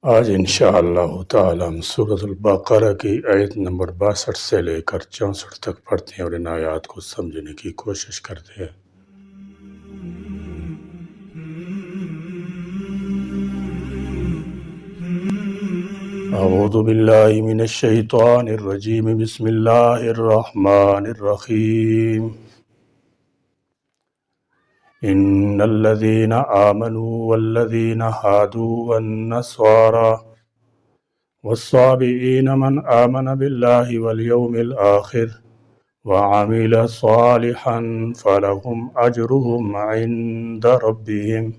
آج انشاءاللہ تعالی ہم سورۃ البقرہ کی آیت نمبر 62 سے لے کر 64 تک پڑھتے ہیں اور ان آیات کو سمجھنے کی کوشش کرتے ہیں۔ اعوذ باللہ من الشیطان الرجیم، بسم اللہ الرحمن الرحیم۔ ان الذین آمنوا والذین هادوا والنصارى والصابئین من آمن باللہ والیوم الآخر وعمل صالحا فلهم اجرهم عند ربهم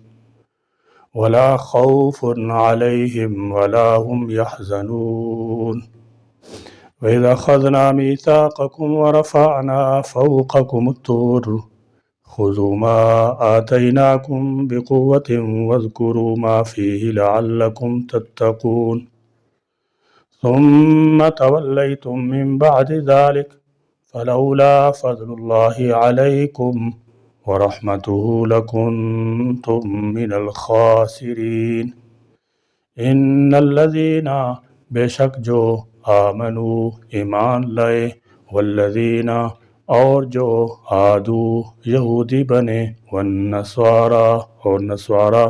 ولا خوف عليهم ولا هم يحزنون وإذا أخذنا ميثاقكم ورفعنا فوقكم الطور خذوا ما آتيناكم بقوة واذكروا ما فيه لعلكم تتقون ثم توليتم من بعد ذلك فلولا فضل الله عليكم ورحمته لكنتم من الخاسرين ان الذين بے شک جو آمنوا ایمان لائے والذین اور جو ہادو یہودی بنے والنصارى اور نصارہ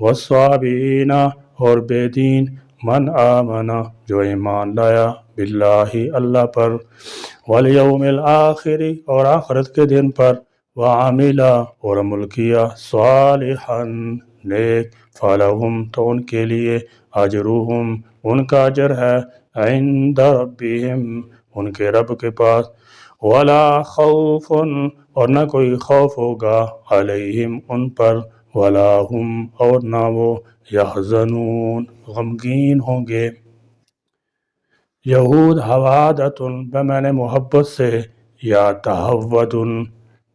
والصابئین اور بے دین من آمنا جو ایمان لایا باللہ اللہ پر والیوم الآخر اور آخرت کے دن پر وعملا اور عمل کیا صالحا نیک فلہم تو ان کے لیے اجرہم ان کا اجر ہے عند ربہم ان کے رب کے پاس ولا خوف اور نہ کوئی خوف ہوگا علیہم ان پر ولا ہم اور نہ وہ یحزنون غمگین ہوں گے۔ یہود حوادۃ بمعنی محبت سے یا تہود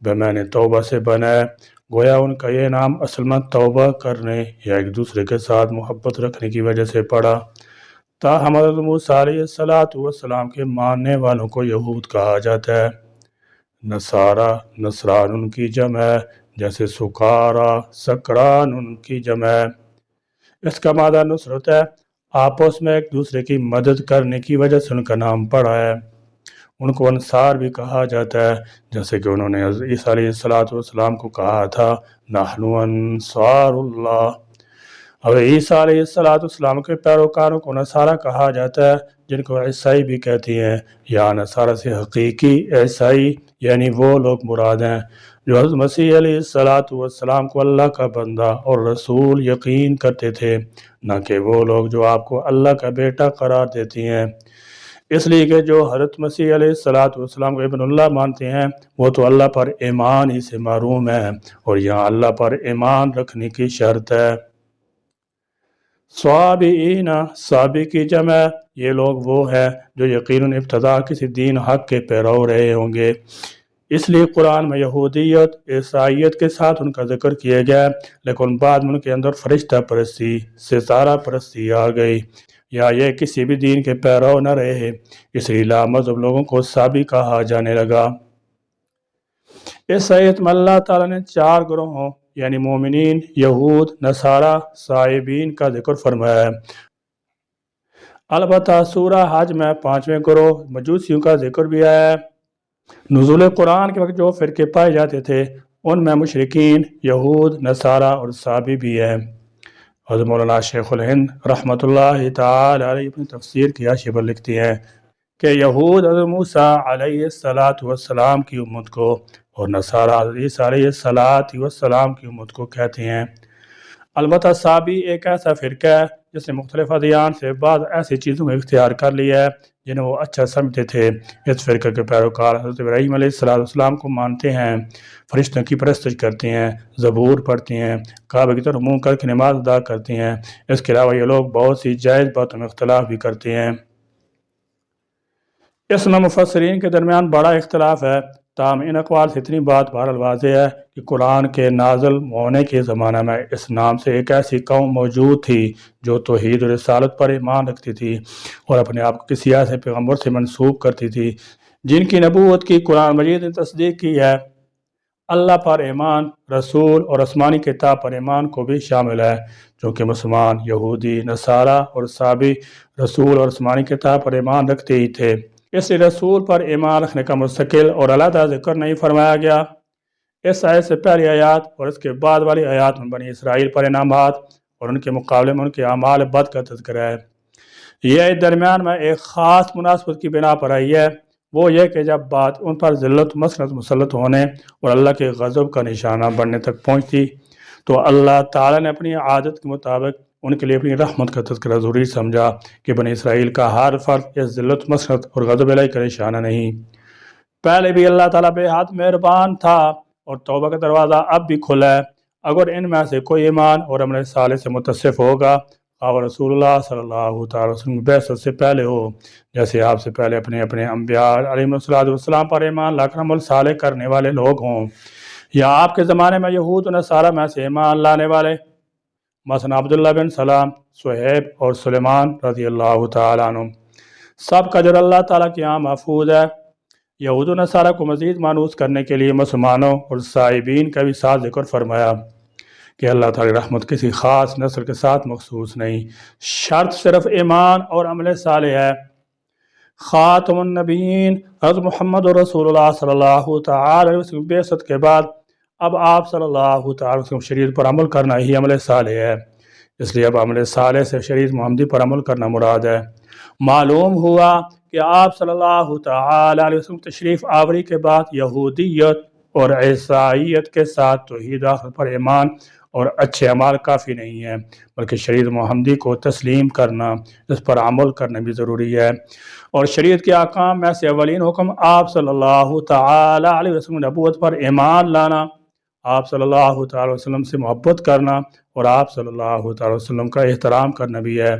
بمعنی توبہ سے بنا ہے، گویا ان کا یہ نام اصل میں توبہ کرنے یا ایک دوسرے کے ساتھ محبت رکھنے کی وجہ سے پڑا۔ تاہم حضرت موسیٰ علیہ السلام کے ماننے والوں کو یہود کہا جاتا ہے۔ نصارہ نصران ان کی جمع ہے، جیسے سکارا سکران ان کی جمع ہے۔ اس کا معنی نصرت ہے، آپس میں ایک دوسرے کی مدد کرنے کی وجہ سے ان کا نام پڑا ہے۔ ان کو انصار بھی کہا جاتا ہے، جیسے کہ انہوں نے عیسیٰ علیہ السلام کو کہا تھا نحن انصار اللہ۔ اور عیسیٰ علیہ السلام کے پیروکاروں کو نصارہ کہا جاتا ہے، جن کو عیسائی بھی کہتی ہیں۔ یا نصارہ سے حقیقی عیسائی یعنی وہ لوگ مراد ہیں جو حضرت مسیح علیہ السلام کو اللہ کا بندہ اور رسول یقین کرتے تھے، نہ کہ وہ لوگ جو آپ کو اللہ کا بیٹا قرار دیتی ہیں۔ اس لیے کہ جو حضرت مسیح علیہ السلام کو ابن اللہ مانتے ہیں وہ تو اللہ پر ایمان ہی سے محروم ہیں، اور یہاں اللہ پر ایمان رکھنے کی شرط ہے۔ صابئین صابی کی جمع، یہ لوگ وہ ہیں جو یقیناً ابتدا کسی دین حق کے پیرو رہے ہوں گے۔ اس لیے قرآن میں یہودیت عیسائیت کے ساتھ ان کا ذکر کیا گیا، لیکن بعد میں ان کے اندر فرشتہ پرستی ستارہ پرستی آ گئی، یا یہ کسی بھی دین کے پیرو نہ رہے، اس لیے لامذہب لوگوں کو صابی کہا جانے لگا۔ اس آیت میں اللہ تعالیٰ نے 4 گروہوں یعنی مومنین، یہود، نصارہ، صائبین کا ذکر فرمایا ہے۔ البتہ سورہ حج میں 5ویں گروہ مجوسیوں کا ذکر بھی آیا ہے۔ نزول قرآن کے وقت جو فرقے پائے جاتے تھے ان میں مشرکین، یہود، نصارہ اور صابی بھی ہیں۔ حضرت مولانا شیخ الہند رحمۃ اللہ تعالی علیہ اپنی تفسیر کی حاشیے پر لکھتی ہیں کہ یہود حضرت موسیٰ علیہ السلام کی امت کو اور نصارہ حضرت عیسیٰ علیہ السلام کی امت کو کہتے ہیں۔ البتہ صابی ایک ایسا فرقہ ہے جس نے مختلف ادیان سے بعض ایسی چیزوں کو اختیار کر لیا ہے جنہیں وہ اچھا سمجھتے تھے۔ اس فرقہ کے پیروکار حضرت ابراہیم علیہ السلام کو مانتے ہیں، فرشتوں کی پرستش کرتے ہیں، زبور پڑھتے ہیں، کعبہ کی طرف منہ کر کے نماز ادا کرتے ہیں۔ اس کے علاوہ یہ لوگ بہت سی جائز باتوں میں اختلاف بھی کرتے ہیں۔ اس میں مفسرین کے درمیان بڑا اختلاف ہے، تاہم ان اقوال سے اتنی بات بہرحال واضح ہے کہ قرآن کے نازل ہونے کے زمانہ میں اس نام سے ایک ایسی قوم موجود تھی جو توحید و رسالت پر ایمان رکھتی تھی اور اپنے آپ کو کسی ایسے پیغمبر سے منسوب کرتی تھی جن کی نبوت کی قرآن مجید نے تصدیق کی ہے۔ اللہ پر ایمان، رسول اور آسمانی کتاب پر ایمان کو بھی شامل ہے، چونکہ مسلمان، یہودی، نصارہ اور صابی رسول اور آسمانی کتاب پر ایمان رکھتے ہی تھے، اس لیے رسول پر ایمان رکھنے کا مستقل اور علیحدہ ذکر نہیں فرمایا گیا۔ اس آیت سے پہلی آیات اور اس کے بعد والی آیات میں بنی اسرائیل پر انعامات اور ان کے مقابلے میں ان کے اعمال بد کا تذکرہ ہے۔ یہ درمیان میں ایک خاص مناسبت کی بنا پر آئی ہے، وہ یہ کہ جب بات ان پر ذلت مسلط مسلط ہونے اور اللہ کے غضب کا نشانہ بننے تک پہنچتی تو اللہ تعالیٰ نے اپنی عادت کے مطابق ان کے لیے اپنی رحمت کا تذکرہ ضروری سمجھا کہ بنی اسرائیل کا ہر فرد اس ذلت مسلط اور غضب الہی کا نشانہ نہیں۔ پہلے بھی اللہ تعالیٰ بے حد مہربان تھا اور توبہ کا دروازہ اب بھی کھلا ہے۔ اگر ان میں سے کوئی ایمان اور عمل صالح سے متصف ہوگا اور رسول اللہ صلی اللہ تعالی وسلم بعثت سے پہلے ہو، جیسے آپ سے پہلے اپنے انبیاء علیہ السلام پر ایمان لا کر عمل صالح کرنے والے لوگ ہوں، یا آپ کے زمانے میں یہود و نصارہ میں سے ایمان لانے والے، مثلا عبداللہ بن سلام، صہیب اور سلیمان رضی اللہ تعالیٰ عنہ، سب کا اجر اللہ تعالیٰ کے یہاں محفوظ ہے۔ یہود و نصارہ کو مزید مانوس کرنے کے لیے مسلمانوں اور صائبین کا بھی ساتھ ذکر فرمایا کہ اللہ تعالی رحمت کسی خاص نسل کے ساتھ مخصوص نہیں، شرط صرف ایمان اور عمل صالح ہے۔ خاتم النبیین حضرت محمد رسول اللہ صلی اللہ تعالی علیہ وسلم بعثت کے بعد اب آپ صلی اللہ تعالی علیہ وسلم شریعت پر عمل کرنا ہی عمل صالح ہے، اس لیے اب عمل صالح سے شریعت محمدی پر عمل کرنا مراد ہے۔ معلوم ہوا کہ آپ صلی اللہ تعالی علیہ وسلم تشریف آوری کے بعد یہودیت اور عیسائیت کے ساتھ توحید آخرت پر ایمان اور اچھے اعمال کافی نہیں ہیں، بلکہ شریعت محمدی کو تسلیم کرنا، اس پر عمل کرنا بھی ضروری ہے۔ اور شریعت کے احکام میں سے اولین حکم آپ صلی اللہ تعالی علیہ وسلم نبوت پر ایمان لانا، آپ صلی اللہ تعالی وسلم سے محبت کرنا اور آپ صلی اللہ تعالی وسلم کا احترام کرنا بھی ہے۔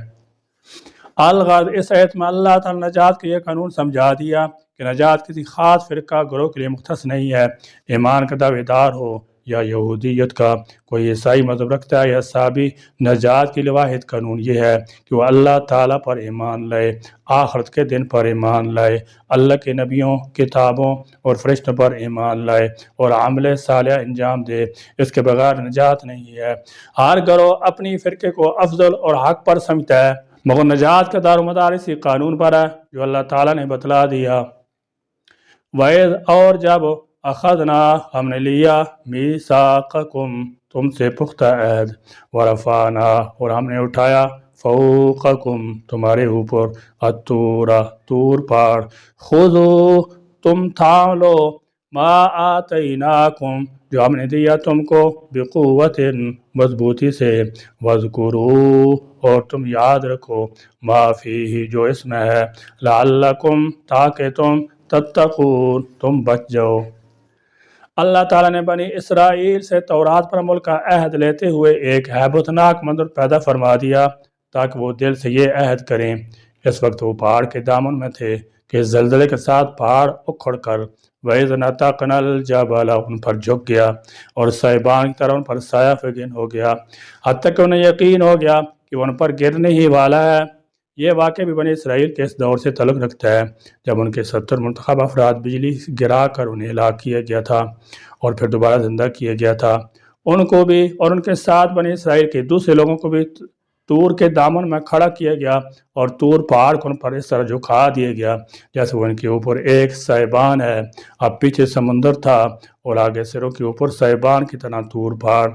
الغرض اس آیت میں اللہ تعالی نجات کا یہ قانون سمجھا دیا کہ نجات کسی خاص فرقہ گروہ کے لیے مختص نہیں ہے، ایمان کا دعوے دار ہو یا یہودیت کا، کوئی عیسائی مذہب رکھتا ہے یا صابی، نجات کی واحد قانون یہ ہے کہ وہ اللہ تعالیٰ پر ایمان لائے، آخرت کے دن پر ایمان لائے، اللہ کے نبیوں، کتابوں اور فرشتوں پر ایمان لائے اور عمل صالح انجام دے، اس کے بغیر نجات نہیں ہے۔ ہر گروہ اپنی فرقے کو افضل اور حق پر سمجھتا ہے، مگر نجات کا دار و مدار اسی قانون پر ہے جو اللہ تعالیٰ نے بتلا دیا۔ وَإِذْ اور جب اخذنا ہم نے لیا میثاقکم تم سے پختہ عہد، ورفعنا اور ہم نے اٹھایا فوقکم تمہارے اوپر الطور طور پہاڑ، خذوا تم تھام لو ما آتیناکم جو ہم نے دیا تم کو بقوت مضبوطی سے، واذکروا اور تم یاد رکھو ما فیہ جو اس میں ہے، لعلکم تاکہ تم تتقون تم بچ جاؤ۔ اللہ تعالیٰ نے بنی اسرائیل سے تورات پر عمل کا عہد لیتے ہوئے ایک ہیبتناک منظر پیدا فرما دیا تاکہ وہ دل سے یہ عہد کریں۔ اس وقت وہ پہاڑ کے دامن میں تھے کہ زلزلے کے ساتھ پہاڑ اکھڑ کر وَإِذْ نَتَقْنَا الْجَبَلَ ان پر جھک گیا اور صاحبان کی طرح ان پر سایہ فگن ہو گیا، حتیٰ کہ انہیں یقین ہو گیا کہ وہ ان پر گرنے ہی والا ہے۔ یہ واقعہ بھی بنی اسرائیل کے اس دور سے تعلق رکھتا ہے جب ان کے 70 منتخب افراد بجلی گرا کر انہیں ہلاک کیا گیا تھا اور پھر دوبارہ زندہ کیا گیا تھا۔ ان کو بھی اور ان کے ساتھ بنی اسرائیل کے دوسرے لوگوں کو بھی طور کے دامن میں کھڑا کیا گیا اور طور پہاڑ کو ان پر اس طرح جھکا دیا گیا جیسے وہ ان کے اوپر ایک سائبان ہے۔ اب پیچھے سمندر تھا اور آگے سروں کے اوپر سائبان کی طرح طور پہاڑ۔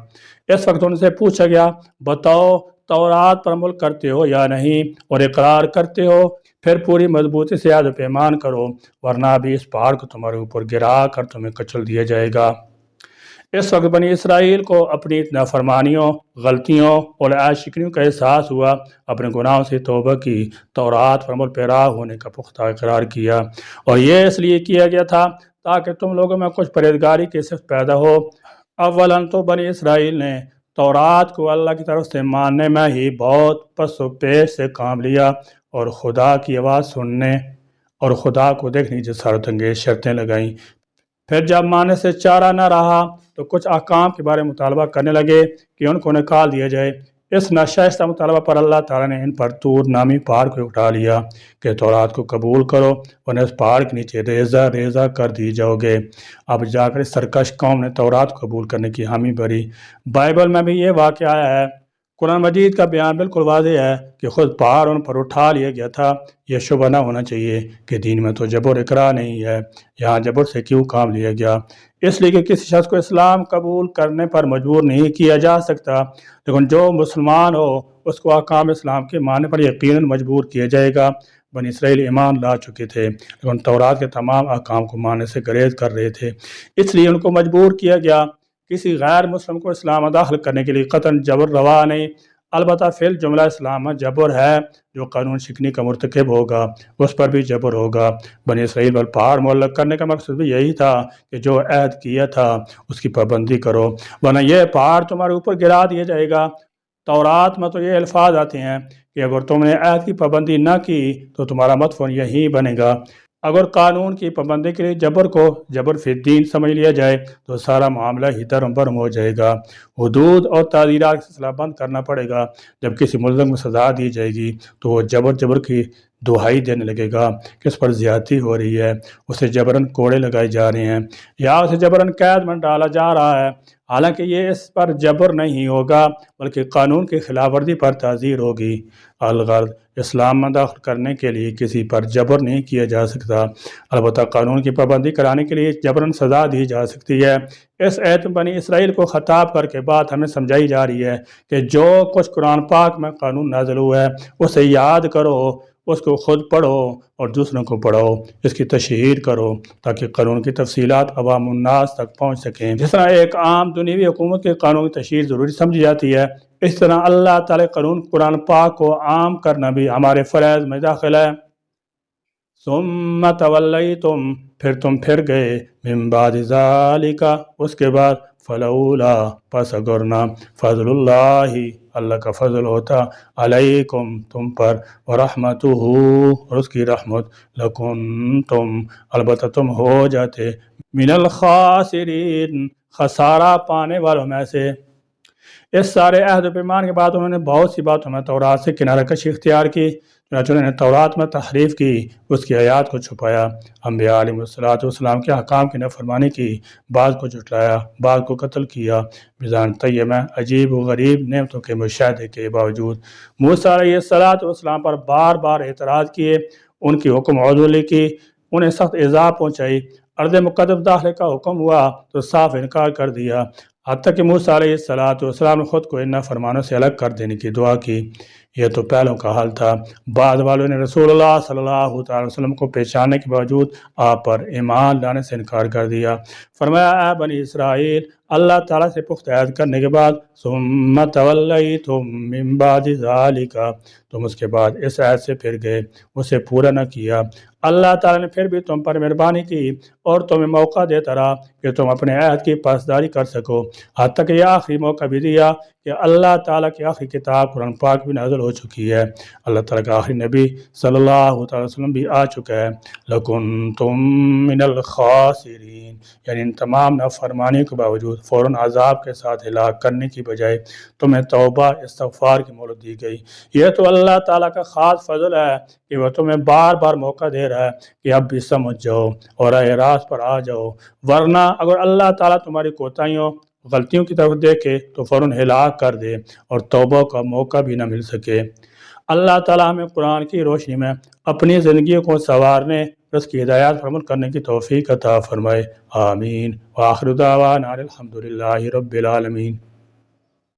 اس وقت ان سے پوچھا گیا بتاؤ تورات پر عمل کرتے ہو یا نہیں، اور اقرار کرتے ہو پھر پوری مضبوطی سے عہد و پیمان کرو، ورنہ بھی اس پہاڑ کو تمہارے اوپر گرا کر تمہیں کچل دیا جائے گا۔ اس وقت بنی اسرائیل کو اپنی نافرمانیوں، غلطیوں اور عاشقیوں کا احساس ہوا، اپنے گناہوں سے توبہ کی، تورات پر عمل پیرا ہونے کا پختہ اقرار کیا، اور یہ اس لیے کیا گیا تھا تاکہ تم لوگوں میں کچھ پرہیزگاری کی صفت پیدا ہو۔ اولاً تو بنی اسرائیل نے تورات کو اللہ کی طرف سے ماننے میں ہی بہت پس و پیش سے کام لیا اور خدا کی آواز سننے اور خدا کو دیکھنے کی جسارت انگیز شرطیں لگائیں۔ پھر جب ماننے سے چارہ نہ رہا تو کچھ احکام کے بارے میں مطالبہ کرنے لگے کہ ان کو نکال دیا جائے۔ اس ناشائستہ مطالبہ پر اللہ تعالیٰ نے ان پر طور نامی پہاڑ کو اٹھا لیا کہ تورات کو قبول کرو ورنہ اس پہاڑ کے نیچے ریزہ ریزہ کر دی جاؤ گے۔ اب جا کر اس سرکش قوم نے تورات کو قبول کرنے کی حامی بھری۔ بائبل میں بھی یہ واقعہ آیا ہے۔ قرآن مجید کا بیان بالکل واضح ہے کہ خود پہاڑ ان پر اٹھا لیا گیا تھا۔ یہ شبہ نہ ہونا چاہیے کہ دین میں تو جبر اقرا نہیں ہے، یہاں جبر سے کیوں کام لیا گیا؟ اس لیے کہ کسی شخص کو اسلام قبول کرنے پر مجبور نہیں کیا جا سکتا، لیکن جو مسلمان ہو اس کو احکام اسلام کے ماننے پر یقیناً مجبور کیا جائے گا۔ بنی اسرائیل ایمان لا چکے تھے لیکن تورات کے تمام احکام کو ماننے سے گریز کر رہے تھے، اس لیے ان کو مجبور کیا گیا۔ کسی غیر مسلم کو اسلام میں داخل کرنے کے لیے قطعاً جبر روا نہیں، البتہ فی الجملہ اسلام میں جبر ہے۔ جو قانون شکنی کا مرتکب ہوگا اس پر بھی جبر ہوگا۔ بنی اسرائیل پر پہاڑ معلق کرنے کا مقصد بھی یہی تھا کہ جو عہد کیا تھا اس کی پابندی کرو، ورنہ یہ پہاڑ تمہارے اوپر گرا دیا جائے گا۔ تورات میں تو یہ الفاظ آتے ہیں کہ اگر تم نے عہد کی پابندی نہ کی تو تمہارا مدفن یہی بنے گا۔ اگر قانون کی پابندی کے لیے جبر کو جبر فی الدین سمجھ لیا جائے تو سارا معاملہ ہی دھرم برم ہو جائے گا۔ حدود اور تعزیرات کا سلسلہ بند کرنا پڑے گا۔ جب کسی ملزم کو سزا دی جائے گی تو وہ جبر کی دہائی دینے لگے گا کہ اس پر زیادتی ہو رہی ہے، اسے جبراً کوڑے لگائے جا رہے ہیں یا اسے جبراً قید میں ڈالا جا رہا ہے، حالانکہ یہ اس پر جبر نہیں ہوگا بلکہ قانون کی خلاف ورزی پر تعزیر ہوگی۔ الغرض اسلام میں داخل کرنے کے لیے کسی پر جبر نہیں کیا جا سکتا، البتہ قانون کی پابندی کرانے کے لیے جبراً سزا دی جا سکتی ہے۔ اس ایت میں بنی اسرائیل کو خطاب کر کے بات ہمیں سمجھائی جا رہی ہے کہ جو کچھ قرآن پاک میں قانون نازل ہوا ہے اسے یاد کرو، اس کو خود پڑھو اور دوسروں کو پڑھاؤ، اس کی تشہیر کرو تاکہ قانون کی تفصیلات عوام الناس تک پہنچ سکیں۔ جس طرح ایک عام دنیوی حکومت کے قانون کی تشہیر ضروری سمجھی جاتی ہے، اس طرح اللہ تعالی قانون قرآن پاک کو عام کرنا بھی ہمارے فرائض میں داخل ہے۔ ثم تولیتم، پھر تم پھر گئے، من بعد ذالک، اس کے بعد، فلولا، پس اگر نہ، فضل اللہ، اللہ کا فضل ہوتا، علیکم، تم پر، ورحمتہ، اور اس کی رحمت، لکنتم، البتہ تم ہو جاتے، من الخاسرین، خسارہ پانے والوں میں سے۔ اس سارے عہد و پیمان کے بعد انہوں نے بہت سی باتوں میں تورات سے کنارہ کشی اختیار کی، چنانچہ انہوں نے تورات میں تحریف کی، اس کی آیات کو چھپایا، انبیاء علیہ السلام کے احکام کی نافرمانی کی، بعض کو جھٹلایا، بعض کو قتل کیا، میزان طیب میں عجیب و غریب نعمتوں کے مشاہدے کے باوجود۔ موسیٰ علیہ السلام پر بار بار اعتراض کیے، ان کی حکم عدولی کی، انہیں سخت ایذا پہنچائی، ارض مقدس داخلے کا حکم ہوا تو صاف انکار کر دیا، حتیٰ کہ موسیٰ علیہ السلام نے خود کو ان نافرمانوں سے الگ کر دینے کی دعا کی۔ یہ تو پہلوں کا حال تھا۔ بعض والوں نے رسول اللہ صلی اللہ علیہ وسلم کو پہچاننے کے باوجود آپ پر ایمان لانے سے انکار کر دیا۔ فرمایا، اے بنی اسرائیل، اللہ تعالیٰ سے پختہ عہد کرنے کے بعد، ثم تولیتم من بعد ذالک، تم اس کے بعد اس عہد سے پھر گئے، اسے پورا نہ کیا۔ اللہ تعالیٰ نے پھر بھی تم پر مہربانی کی اور تمہیں موقع دیتا رہا کہ تم اپنے عہد کی پاسداری کر سکو، حتیٰ کہ یہ آخری موقع بھی دیا کہ اللہ تعالیٰ کی آخری کتاب قرآن پاک بھی نازل ہو چکی ہے، اللہ تعالیٰ کا آخری نبی صلی اللہ علیہ وسلم بھی آ چکا ہے۔ لَكُنْتُم مِّنَ الْخَاسِرِينَ، یعنی ان تمام نافرمانی کے باوجود فوراً عذاب کے ساتھ ہلاک کرنے کی بجائے تمہیں توبہ استغفار کی مہلت دی گئی۔ یہ تو اللہ تعالیٰ کا خاص فضل ہے کہ وہ تمہیں بار بار موقع دے رہا ہے کہ اب بھی سمجھ جاؤ اور راہ راست پر آ جاؤ، ورنہ اگر اللہ تعالیٰ تمہاری کوتاہیوں غلطیوں کی طرف دیکھے تو فوراً ہلاک کر دے اور توبہ کا موقع بھی نہ مل سکے۔ اللہ تعالیٰ ہمیں قرآن کی روشنی میں اپنی زندگی کو سنوارنے، اس کی ہدایات پر عمل کرنے کی توفیق عطا فرمائے، آمین۔ وآخر دعوانا الحمدللہ رب العالمین۔